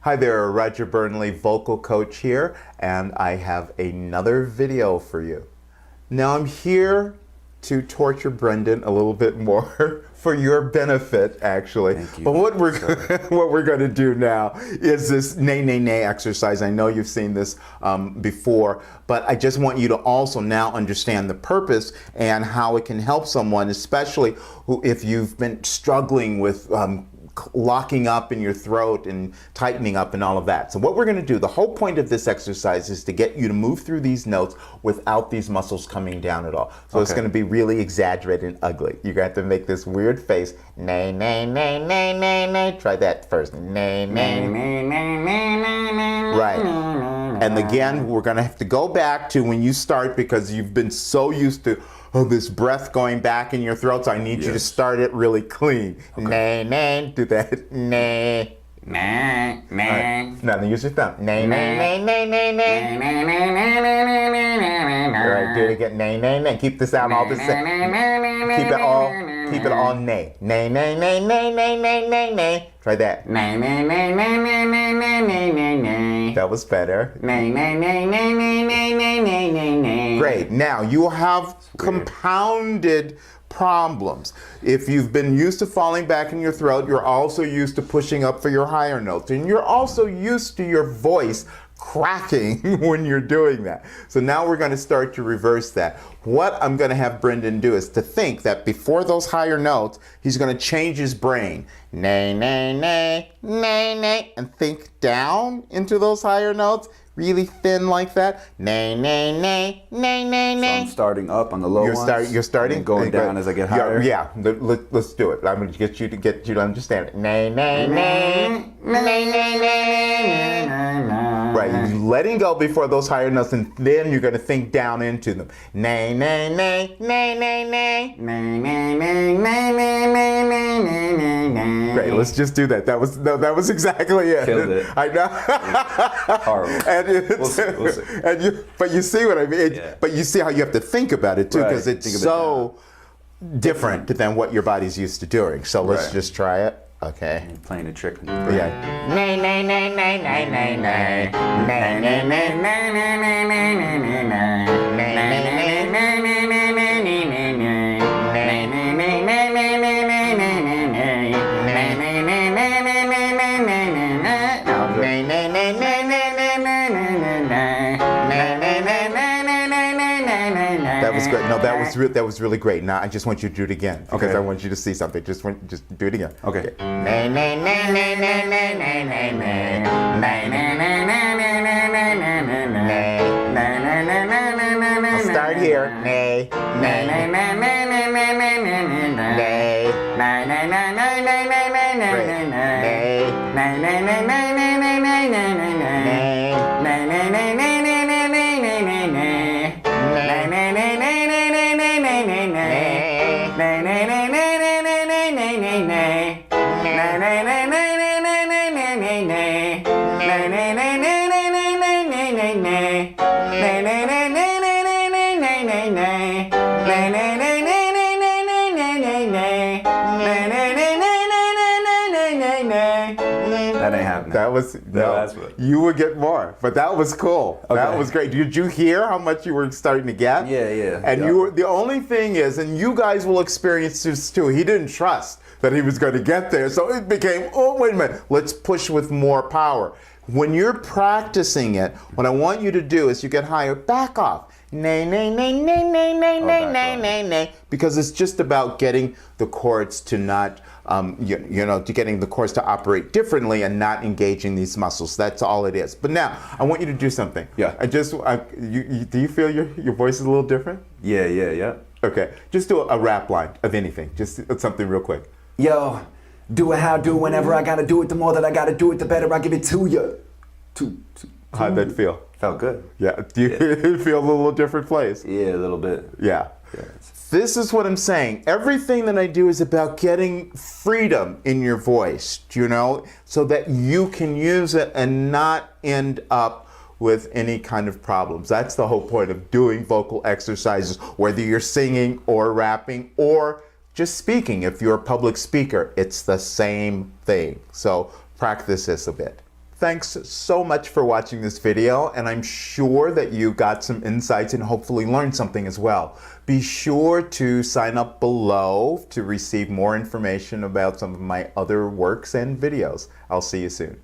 Hi there, Roger Burnley, vocal coach here, and I have another video for you. Now I'm here to torture Brendan a little bit more for your benefit, actually. Thank you. But what we're going to do now is this nay, nay, nay exercise. I know you've seen this before, but I just want you to also now understand the purpose and how it can help someone, especially if you've been struggling with locking up in your throat and tightening up and all of that. So what we're going to do, the whole point of this exercise is to get you to move through these notes without these muscles coming down at all. So It's going to be really exaggerated and ugly. You're going to have to make this weird face. Nay, nay, nay, nay, nay, nay. Try that first. Nay, nay, nay, nay, nay, nay. Right. And again, we're going to have to go back to when you start because you've been so used to this breath going back in your throat, so I need you to start it really clean. Nay, nay, do that. Nay. Nay, nay. Now use your thumb. Nay, nay, nay, nay, nay, nay. All right, do it again. Nay, nay, nay. Keep this out all the same. Keep it all nay. Nay, nay, nay, nay, nay, nay, nay, nay. Try that. Nay, nay, nay, nay, nay, nay, nay, nay, nay, nay. That was better. Nay, nay, nay, nay, nay, nay, nay, nay, nay, nay. Great. Now you will have compounded problems. If you've been used to falling back in your throat, you're also used to pushing up for your higher notes. And you're also used to your voice cracking when you're doing that. So now we're going to start to reverse that. What I'm going to have Brendan do is to think that before those higher notes, he's going to change his brain. Nay, nay, nay, nay, nay, and think down into those higher notes. Really thin like that. Nay, nay, nay, nay, nay, nay. So I'm starting up on the low ones. You're starting and going down as I get higher. Yeah. Let's do it. I'm going to get you to understand it. Nay, nay, nay, nay, nay, nay, nay, nay. Right. You're letting go before those higher notes, and then you're going to think down into them. Nay, nay, nay, nay, nay, nay, nay, nay, nay, nay, nay, nay, nay, nay, nay. Great. Let's just do that. That was exactly it. Killed it. I know. Horrible. We'll see. But you see what I mean? But you see how you have to think about it too, because it's so different than what your body's used to doing. So let's just try it. Okay. You're playing a trick. Yeah. Nay, nay, nay, nay, nay, nay, nay. Nay, nay, nay, nay, nay, nay, nay, nay, nay, nay. Nay, nay, nay, nay, nay, nay, nay, nay, nay, nay. Nay, nay, nay, nay, nay, nay, nay, nay, nay, That was great. No, that was really great. Now I just want you to do it again because I want you to see something. Just do it again. Okay. Nay, nay, nay, nay, nay, nay, nay, nay, nay. Nay, nay, nay, nay, nay, nay, nay, nay, nay, nay. Nay, nay, nay, nay, nay, nay, nay. I'll start here. Nay, nay, nay, nay, nay, nay, nay, nay, nay, nay. Nay, nay, nay, nay, nay, nay, nay, nay, nay, nay. Nay, nay, nay, nay, nay, nay, nay, nay, nay, nay. Nay, nay, nay, nay, nay, nay, nay, nay, nay, nay. Nay, nay, nay, nay, nay, nay, nay, nay, That ain't happening. That was you would get more, but that was cool. Okay. That was great. Did you hear how much you were starting to get? Yeah. And you were, the only thing is, and you guys will experience this too. He didn't trust that he was going to get there, so it became, oh wait a minute, let's push with more power. When you're practicing it, what I want you to do is you get higher, back off. Nay, nay, nay, nay, nay, nay, nay, nay, nay, nay. Because it's just about getting the chords to not, to getting the chords to operate differently and not engaging these muscles. That's all it is. But now, I want you to do something. Yeah. Do you feel your voice is a little different? Yeah. Okay. Just do a rap line of anything. Just something real quick. Yo, do it how I do whenever I gotta do it. The more that I gotta do it, the better I give it to you. How'd that feel? Felt good. Yeah. Do you feel a little different place? Yeah, a little bit. Yeah. This is what I'm saying. Everything that I do is about getting freedom in your voice, so that you can use it and not end up with any kind of problems. That's the whole point of doing vocal exercises, whether you're singing or rapping or just speaking. If you're a public speaker, it's the same thing. So practice this a bit. Thanks so much for watching this video, and I'm sure that you got some insights and hopefully learned something as well. Be sure to sign up below to receive more information about some of my other works and videos. I'll see you soon.